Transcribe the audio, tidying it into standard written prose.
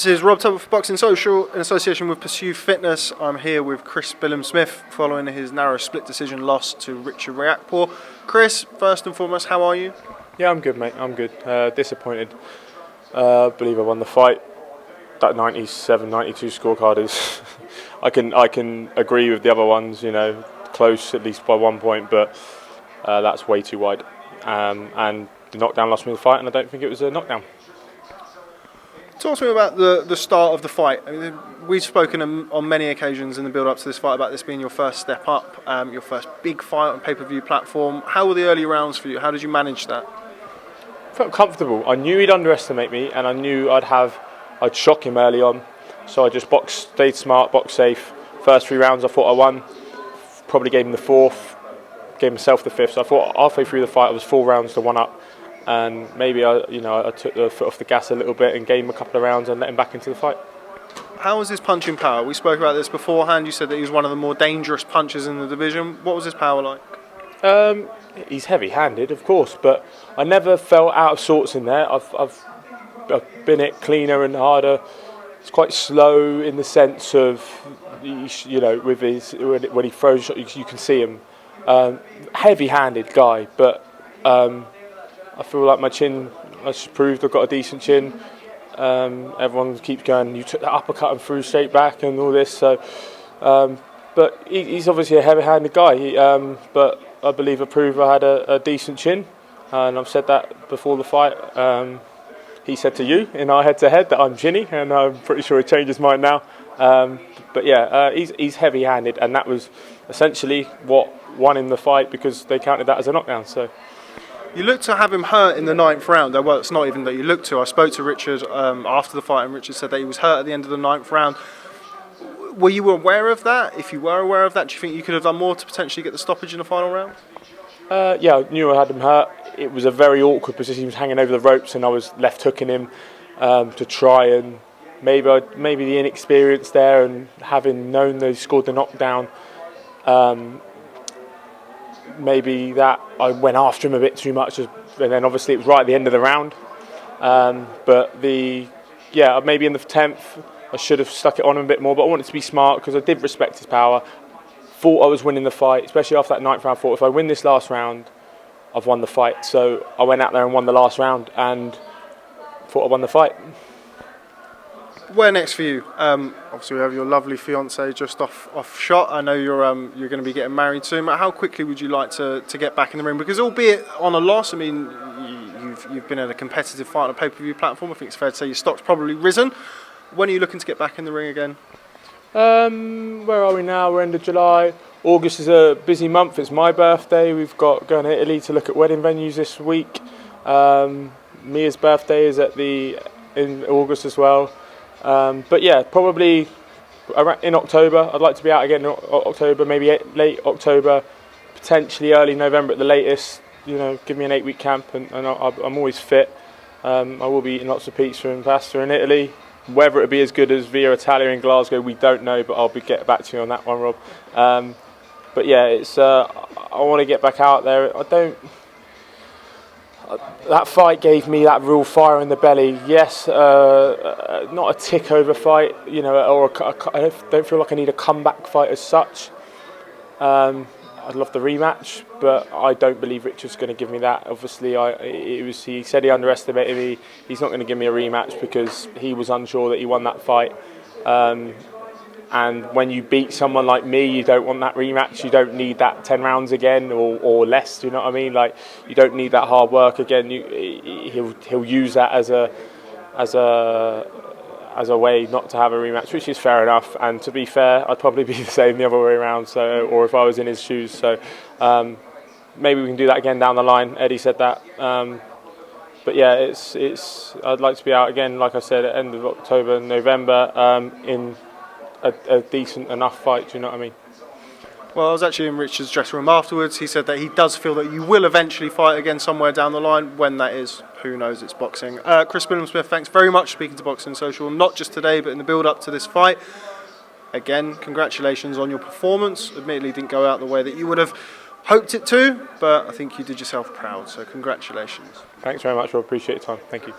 This is Rob Tubble for Boxing Social in association with Pursue Fitness. I'm here with Chris Billam-Smith following his narrow split decision loss to Richard Riakporhe. Chris, first and foremost, how are you? Yeah, I'm good, mate. I'm good. Disappointed. Believe I won the fight. That 97-92 scorecard is. I can agree with the other ones. You know, close at least by 1 point, but that's way too wide. And the knockdown lost me the fight, and I don't think it was a knockdown. Talk to me about the start of the fight. I mean, we've spoken on many occasions in the build-up to this fight about this being your first step up, your first big fight on pay-per-view platform. How were the early rounds for you? How did you manage that? I felt comfortable. I knew he'd underestimate me, and I knew I'd shock him early on. So I just stayed smart, boxed safe. First 3 rounds I thought I won. Probably gave him the fourth, gave myself the fifth. So I thought halfway through the fight I was 4 rounds to 1 up. And maybe I took the foot off the gas a little bit and gave him a couple of rounds and let him back into the fight. How was his punching power? We spoke about this beforehand. You said that he was one of the more dangerous punchers in the division. What was his power like? He's heavy-handed, of course, but I never felt out of sorts in there. I've been it cleaner and harder. It's quite slow in the sense of, with his when he throws, you can see him. Heavy-handed guy, but. I feel like my chin has proved I've got a decent chin. Everyone keeps going, you took that uppercut and threw straight back and all this. So, but he's obviously a heavy-handed guy. But I believe I proved I had a decent chin, and I've said that before the fight. He said to you in our head-to-head that I'm chinny, and I'm pretty sure he changed his mind now. But yeah, he's heavy-handed, and that was essentially what won him the fight because they counted that as a knockdown. So. You looked to have him hurt in the 9th round. Well, it's not even that you looked to. I spoke to Richard after the fight, and Richard said that he was hurt at the end of the 9th round. Were you aware of that? If you were aware of that, do you think you could have done more to potentially get the stoppage in the final round? Yeah, I knew I had him hurt. It was a very awkward position. He was hanging over the ropes, and I was left hooking him to try and maybe the inexperience there, and having known they scored the knockdown. Maybe that I went after him a bit too much, and then obviously it was right at the end of the round. But maybe in the 10th I should have stuck it on him a bit more, but I wanted to be smart because I did respect his power. Thought I was winning the fight, especially after that 9th round. Thought if I win this last round, I've won the fight. So I went out there and won the last round, and thought I won the fight. Where next for you? Obviously, we have your lovely fiancée just off shot. I know you're going to be getting married soon. But how quickly would you like to get back in the ring? Because albeit on a loss, I mean, you've been at a competitive fight on a pay-per-view platform. I think it's fair to say your stock's probably risen. When are you looking to get back in the ring again? Where are we now? We're end of July. August is a busy month. It's my birthday. We've got going to Italy to look at wedding venues this week. Mia's birthday is in August as well. But yeah, probably in October. I'd like to be out again in October, maybe late October, potentially early November at the latest. Give me an 8-week camp, and I'm always fit. I will be eating lots of pizza and pasta in Italy. Whether it be as good as Via Italia in Glasgow, we don't know, but I'll get back to you on that one, Rob. But yeah, it's I want to get back out there. That fight gave me that real fire in the belly. Yes, not a tick-over fight, or I don't feel like I need a comeback fight as such. I'd love the rematch, but I don't believe Richard's going to give me that. Obviously, he said he underestimated me. He's not going to give me a rematch because he was unsure that he won that fight. And when you beat someone like me, you don't want that rematch. You don't need that 10 rounds again or less. Do you know what I mean? Like, you don't need that hard work again. He'll use that as a way not to have a rematch, which is fair enough. And to be fair, I'd probably be the same the other way around. So, or if I was in his shoes. So maybe we can do that again down the line. Eddie said that. But yeah, it's. I'd like to be out again, like I said, at end of October, November, in a decent enough fight. Do you know what I mean? Well, I was actually in Richard's dressing room afterwards. He said that he does feel that you will eventually fight again somewhere down the line. When that is, who knows? It's boxing. Chris Billam-Smith, thanks very much for speaking to Boxing Social, not just today, but in the build-up to this fight. Again, congratulations on your performance. Admittedly, didn't go out the way that you would have hoped it to, but I think you did yourself proud, so congratulations. Thanks very much, Rob. Appreciate your time. Thank you.